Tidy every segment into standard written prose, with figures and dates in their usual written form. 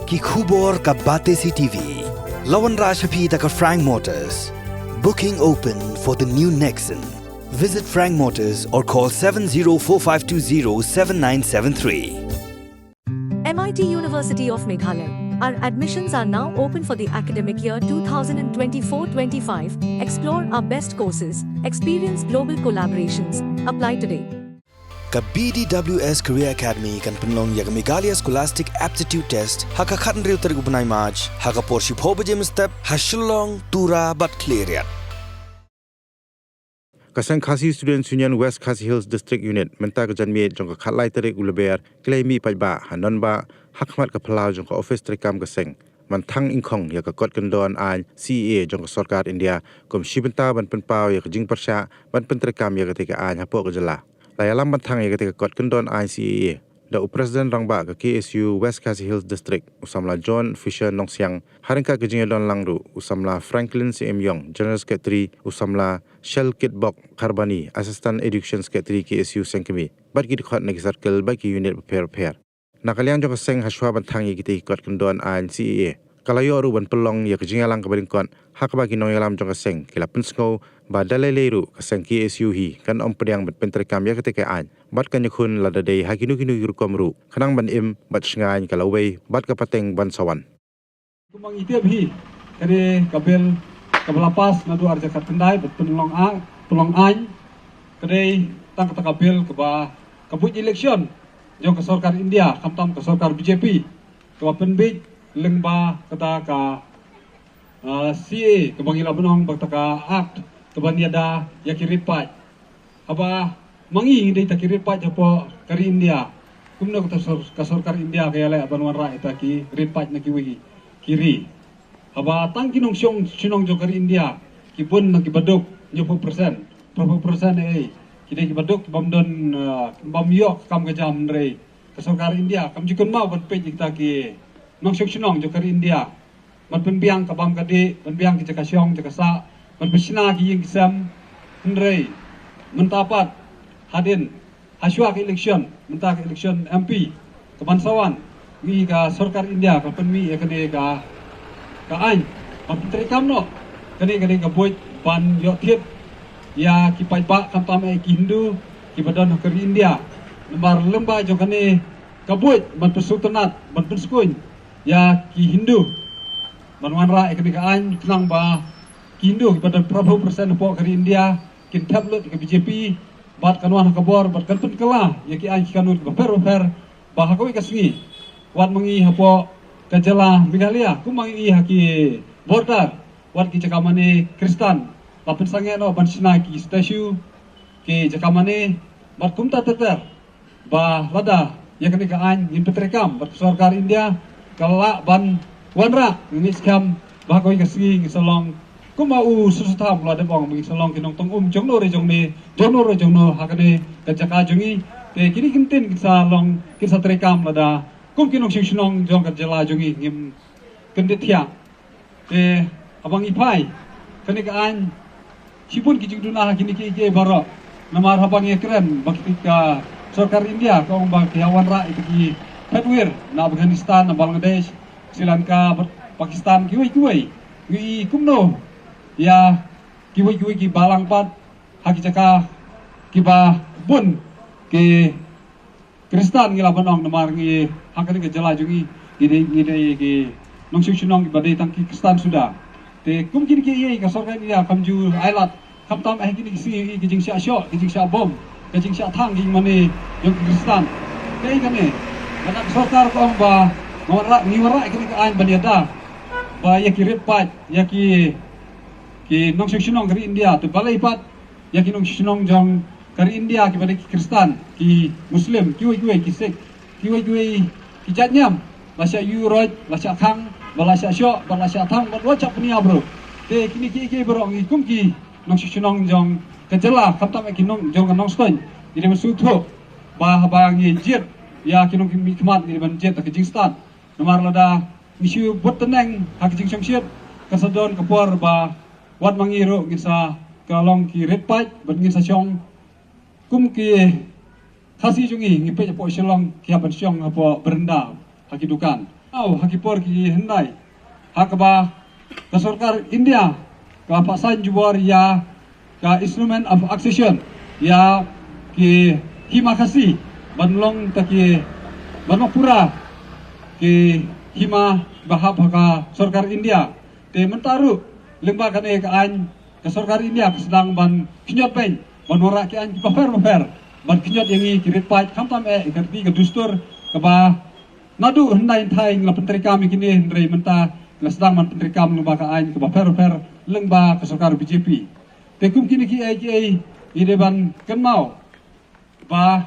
Ki khubor ka bate CTV. Lawan Rashapi taka Frank Motors. Booking open for the new Nexon. Visit Frank Motors or call 7045207973. MIT University of Meghalaya. Our admissions are now open for the academic year 2024-25. Explore our best courses, experience global collaborations. Apply today. Ka BDWS Career Academy kan penlong ya Meghalaya Scholastic Aptitude Test haka khatan riu tarik upanai March haka porship ho bajem step hashulong tura but clear. Kasang Khasi Students Union West Khasi Hills District Unit menta ka janmi jong ka khatlai tarik ulaber claimi paiba hanon ba hakmat ka phalau jong ka office trikam ka seng man thang ingkhong ya ka kot kandon an CEA jong ka sarkar India kom shibenta ban penpau ya ka jing persha ban pentrikam ya ka tika an hapo ka jala layalam ban thang ya ka tika kot kandon an CEA da president rangba ka KSU West Khasi Hills District usamla John Fisher Nongsiang haringka ka jing don langru usamla Franklin CM Young General Secretary usamla Shell Kitbok Karbani Assistant Education Secretary KSU Sengkemi bat gid khot nagi circle ba ki unit prepare nakaliang jong seng haswa ban thang yigiti kot kandon an CEA kalayo ru ban pelong ya kejingalang kabaring kon hak ba ki noyalam jong seng kila pensco ba daleleru kaseng KSU hi kan om pediang bat pentrekam ya ketika an bat kan yakun lada dei hakinu kinu yur komru khanang ban im bat sngai kalawei bat ka pateng ban sawan kumang itiab hi kare kabel kabelapas nadu arja katendai bat penlong an kare tang kata kabel keba kabut election jong ke sarkar India kamtam ke sarkar BJP ke penbit lengba kata ka CA ke bangila benong bakta ka act ke baniada yakiripat aba mangi dei takiripat japo kari India kumno kata ke sarkar India kaya le abanwan ra ita ki ripat na kiwi kiri aba tang kinong sinong jong kari India ki bun na ki baduk 20% kidai ki baduk bamdon bamyok kam gajam ndrei ke sarkar India kam jikon mau ban pe kita ki nong sinong jong kari India man penbiang ka bam kadi penbiang ki jakasyong jakasa man pesina ki ying kisam ndrei mentapat hadin haswa ke election menta ke election MP ke Bansawan ni ka sarkar India ka penmi ya kene ka an man pentrikam no kene ka boy ban yo thiet ya ki paipa kantam ki Hindu ki badan ke India lembar lemba jo kane kabut ban persultanat ban perskun ya ki Hindu manwanra ke kaan tenang ba ki Hindu ki badan Prabowo persen po ke India kin tablet ke BJP bat kanwan kabor bat kan kala ya ki an ki kanun ba per ba hakoi kasni wat mangi hapo kajala Meghalaya kumangi haki border wat ki cakamane Kristan lapin sange no ban sina ki statue ke jakamane bat kumta teter ba lada ya kene ka an yin petrekam bat sarkar India kala ban wanra ni skam ba ko ikasi salong kumau susutam lada bong mi salong kinong tong jong no re jong no hakane ka jaka jongi ke kini kintin kisa long kisa trekam lada kum kinong sinong jong ka jala jongi ngim kendithia ke abang ipai kene ka an sipun kijing dunah kini ke baro namar habang ye keren bakti ka sarkar India ka bang kiawan ra itu ki Fedwir na Afghanistan na Bangladesh Sri Lanka Pakistan kiwi wi kumno ya kiwi ki balang pat haki caka kiba bun ke Kristan ngila banong namar ngi hakani ke jala jungi ide ki nong sinong ki badai tangki Kristan sudah te kum kini ki ka sarkar India kamju ailat kamtam kini si kijing sia syok kijing sia bom kijing sia thang ging mane yung Kristan kay kane anak sarkar ko ba ngawara kini ka an baniada ba ya ki ripat ya ki nong sinong kari India tu balai pat ya ki nong sinong jong kari India ki badai ki Kristan ki Muslim ki ki Sikh ki jatnyam lasya yuroj lasya thang balasya syok balasya thang wacap punya bro te kini ki bro ngikum ki nong sinong jong kejela kamtam kinong jong nong stoin jadi masutho ba ngi jet ya kinong kemat di ban jet ke Jingstan nomor lada isu bot teneng hak jing samsiat kasadon kapor ba wat mangiro ngisa kalong ki retpat ban ngisa syong kum ki khasi jungi ngipe po selong ki ban syong apa berenda haki dukan hakipor ki hendai hakaba ke sarkar India ka pasan jubor ya ka instrument of accession ya ki hima khasi banlong taki banopura ki hima bahab ka sarkar India te mentaru lemba kane ka an ke sarkar India sedang ban kinyot pen ban ora ki an pafer ban kinyot yangi kirit pat kamtam ikarti ke dustur ke ba nadu hendai thai ngla penteri kami kini ndrei menta ngla sedang man penteri kami lemba ka an ke ba fer lengba ke sarkar BJP te kum kini ki ai ide ban kenmau ba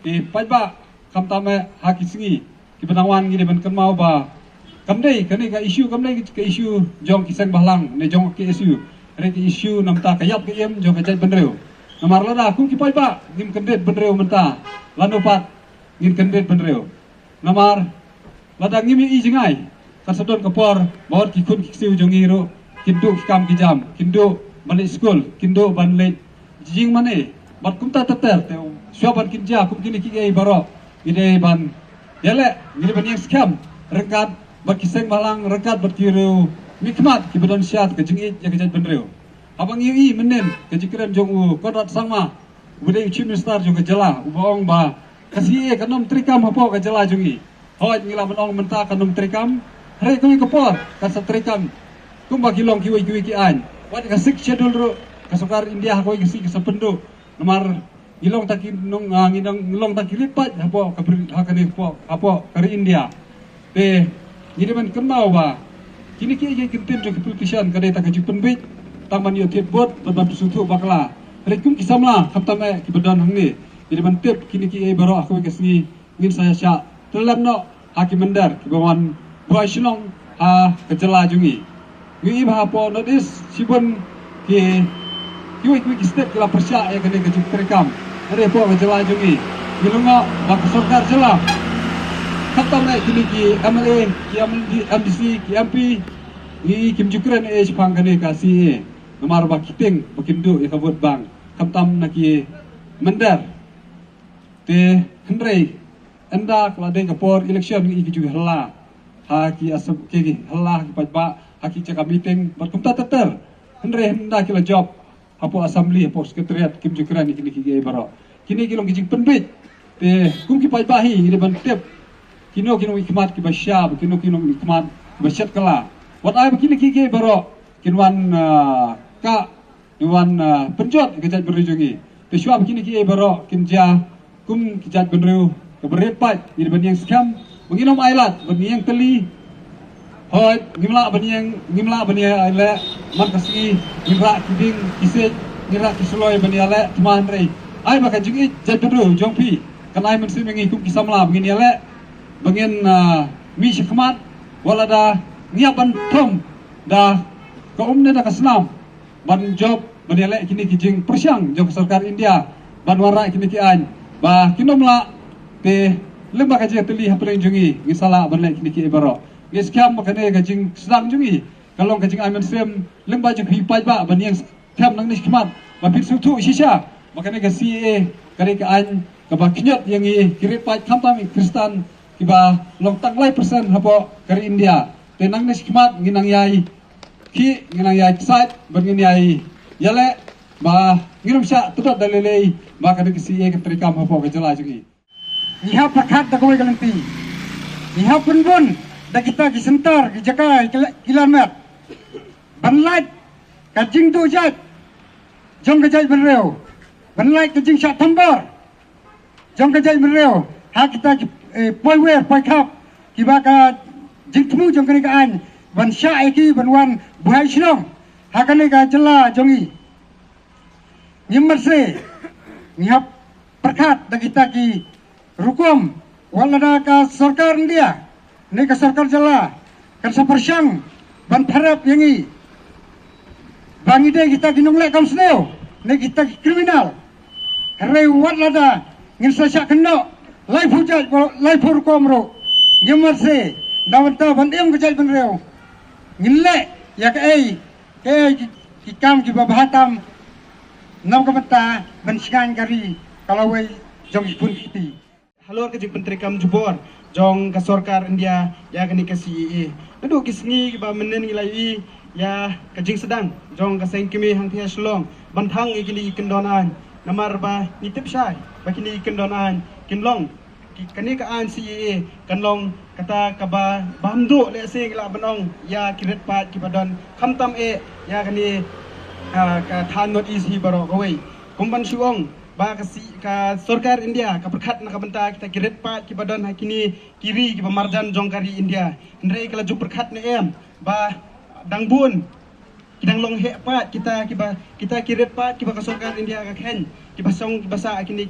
di pajba kamtam haki singi ki benangwan ngide ban kenmau ba kamdei kani ka isu jong kisang bahlang ne jong ke isu re ki isu namta kayap ke em jong kajai benreu namar lada kum ki pajba ngim kendet benreu menta lanopat ngin kendet benreu namar lada ngimi i jingai kasadon kapor bawar ki kun ki siu jong iro kindu ki kam ki jam kindu balik school kindu banle jing mane bat kumta teter te swaban kinja kum kini ki ai baro ide ban yale ngile ban yang scam rekat berkiseng malang rekat berkiru mikmat ki badan syat ke jengit ya kejat benreu abang i menen ke jikran jong u kodrat sama budai chief minister jong ke jela ubong ba kasi kanom trikam hapo ke jela jongi hoj ngila menong menta kanom trikam re kami kepor kasa trikam kumba kilong kiwi ki an wat ka sik schedule ro kasukar India ko ki sapendo nomar ilong taki nong ngidang ngilong taki lipat hapo hakani hapo kari India te jadi man kenal ba kini ki kintin jo politician kadai tak jupen bit taman yo tip bot ban sutu bakla rekum kisamla khatame ki badan hangi jadi man tip kini ki baro aku ke sini ngin saya sya telam no hakim mendar ki bawan buai silong kejela jungi ngi ba po notis sibun ki ki step kala persya ya kene ke rekam ada po kejela jungi ngilunga ba sarkar jela khatam na kini ki MLA ki MDC ki MP ni kim jukran pang kane ka si nomar ba kiting bakindo ya kabut bang khatam na ki mendar te hendrei anda klade kapor election ni ki juga hela ha ki asap ki hela ki pajba ha ki caka meeting berkumta teter hendrei henda ki la job apo assembly apo sekretariat kim jukran ni kini ki baro kini ki long ki jing penbit te kum ki pajba hi ni ban tep kino ikmat ki basyab kino ikmat basyat kala wat ai begini ki baro kinwan ka kinwan penjot kejat berujungi te syua begini ki baro kinja kum kejat benreu ke berepat ni ban yang scam menginom ailat ban yang teli hoi ngimla ban yang ala man kasi ngimra kiding kisej ngimra kisloi ban ala teman rei ai maka jungi jat benreu jongpi kan ai mensi mengi kum kisamla begini ala bangin mi syakmat wala da ngiapan tom da kaumne da kasnam ban job banele kini kijing persyang job sarkar India ban wara kini ki an ba kinomla te lemba kaji teli hapeng jungi ngisala banle kini ki baro ngiskam makane kajing sedang jungi kalong kajing amen sem lemba jeng hipai ba ban yang tham nang niskmat ba pit sutu shisha makane ka CA kare ka an ka ba kinyot yang kirit pai kampam Kristan kiba long tanglai persen hapo kari India tenang nes khmat nginang yai site bangin yai yale ba ngirum sya tudot dalilei ba kada kisi ek trikam hapo kejala jugi iha pakhat da koi galanti iha punbun da kita ki sentar ki jaka kilometer banlait kajing tu jat jong kejai berreu banlait kajing sya tambor jong kejai berreu ha kita poi wer poi khap ki ba ka jingtmu jong kani ka an ban sha ki ban wan buai silong ha kani ka jela jongi nyimmerse nyap perkat da kita ki rukum wala da ka sarkar India ne ka sarkar jela kan sapersyang ban pharap yangi bangide kita kinongle kam sneo ne kita ki kriminal re wala da ngin sa sya keno lai phujat lai phur komro ngemarse dawanta bandem kejal benreu ngille ya ke ki kam ki babahatam nam ka bata ban skan kari kalau we jong pun kiti halor ke menteri kam jubor jong ka sarkar India ya kani ka CEA nadu kisngi ba menen ngilai ya kajing sedang jong ka seng kimi hang thia shlong bantang ikili kendonan namar ba nitip syai ba kini kendonan kinlong kani ka an CEA kanlong kata kaba bamdu le sing la banong ya kiret pat kipadon khamtam ya kani ka than not easy baro kawai kumban suong ba ka sarkar India ka perkhat na kabenta kita kiret pat kipadon hakini kiri ki marjan jongkari India ndrei kala ju perkhat ne ba dangbun kidang long he pat kita kiret pat kiba ka sarkar India ka khen kiba song kiba sa kini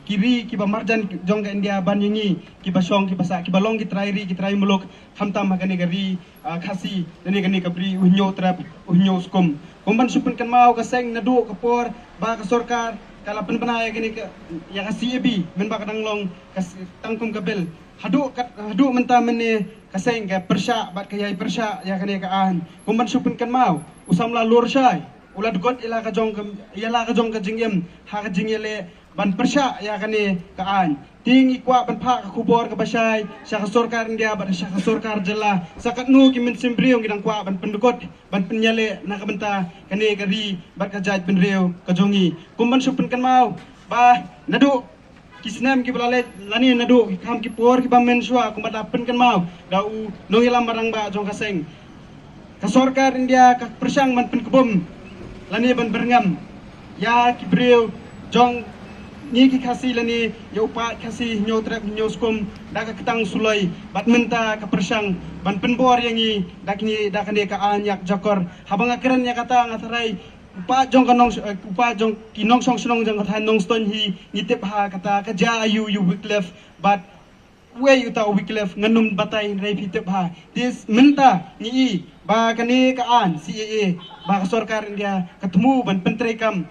kiri kiba marjan jong ka India ban yangi kiba song kiba sa kiba long kitrai muluk hamtam magani gari khasi dani gani kabri unyo trap unyo skum kumban supun kan mau ka seng nadu kapor ba ka sarkar kala penaya gani ka ya ka CAB men ba kadang long tangkum kabel hadu menta mene ka seng ka persya bat ka yai persya ya kani ka an kumban supun kan mau usam la lor syai ula dugot ila ka jong ka jingem ha ka jingele ban persya ya kani ka an ting ikwa ban pha ka kubor ka basai sa ka sarkar India ban sa ka sarkar jela sakat nu ki min simbriong gidang kwa ban pendukot ban penyale na ka benta kani gari bat ka jaj penreu ka jongi kumban supun kan mau ba nadu kisnam ki balale lani nadu kam ki por ki bamen swa kumbat apen kan mau dau nongilam barang ba jong ka seng ka sarkar India ka persang ban pen kebum lani ban berngam ya ki breu jong ni ki kasi lani ya upa kasi nyo trap nyo skum da ka ketang sulai bat menta ka persang ban penbor yangi da kani ka anyak jakor habang akran ya kata ngatarai upa jong kanong upa jong kinong song sunong jong kathan nong ston hi ngitip ha kata ka ja ayu you Wycliffe but way uta Wycliffe nganum batay rai pitip ha this menta ni ba kani ka an CAA ba ka sarkar India ketemu ban pentrekam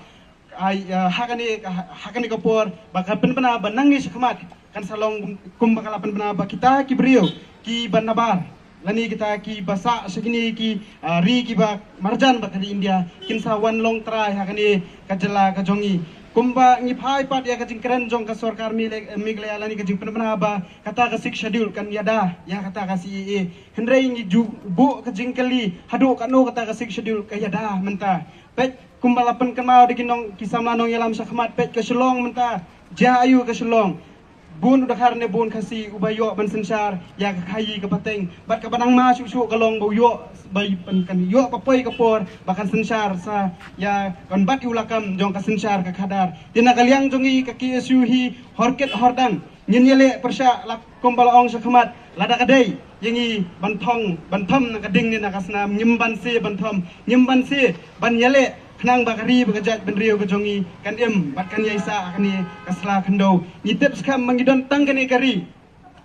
hakani kapor baka penpana banangis khamat kan salong kum bakala penpana ba kita ki brio ki banabar lani kita ki basa segini ki ri ki ba marjan ba dari India kinsa wan long try hakani kajela kajongi kumba ngi phai pat ya kajing keren jong ka sarkar migle alani kajing penpana ba kata ka sik schedule kan yada ya kata ka CEA hendrei ngi ju bu kajing kali hadu kanu kata ka sik schedule ka yada menta pet kumbalapan kenal di kinong kisam lanong yalam sakmat pet ke selong menta jayu ke selong bun udah karne bun kasi ubayo ban sensar ya kayi ke pateng bat ke banang ma susu kalong bau yo bai kan yo papoi kapor bahkan sensar sa ya kan bat ulakam jong ka sensar ka kadar tina kaliang jongi ka KSU hi horket hordang nyenyele persya lak kumbalaong sakmat lada kadai yangi banthong bantham na kading ni nakasnam nyimban se banthom nyimban se ban yele kenang bakari bagajat benriu kejongi kan bat kan yaisa kani kasla kendo nitip skam mangidon tang kani kari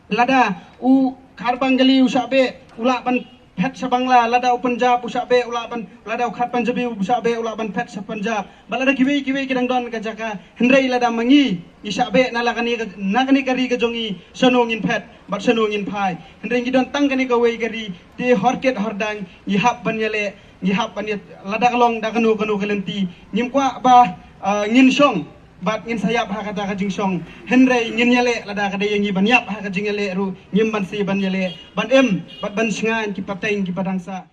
lada u karbang gali usabe ula ban pet sabangla lada u Punjab usabe ula ban lada u khat Punjabi usabe ula ban pet sa Punjab balada kiwi kidang don kajaka hendrei lada mangi isabe nakani kari kejongi sanongin pet bat sanongin pai hendrei gidon tang kani kawai kari di horket hordang ihap ban yale ngihap paniat lada kalong da kanu kelenti nyim kwa ba ngin song bat ngin sayap ha kata kajing song henrei ngin yale lada kada yangi ban yap ha kajing yale ru nyim ban si ban yale ban bat ban singan ki pateng ki padangsa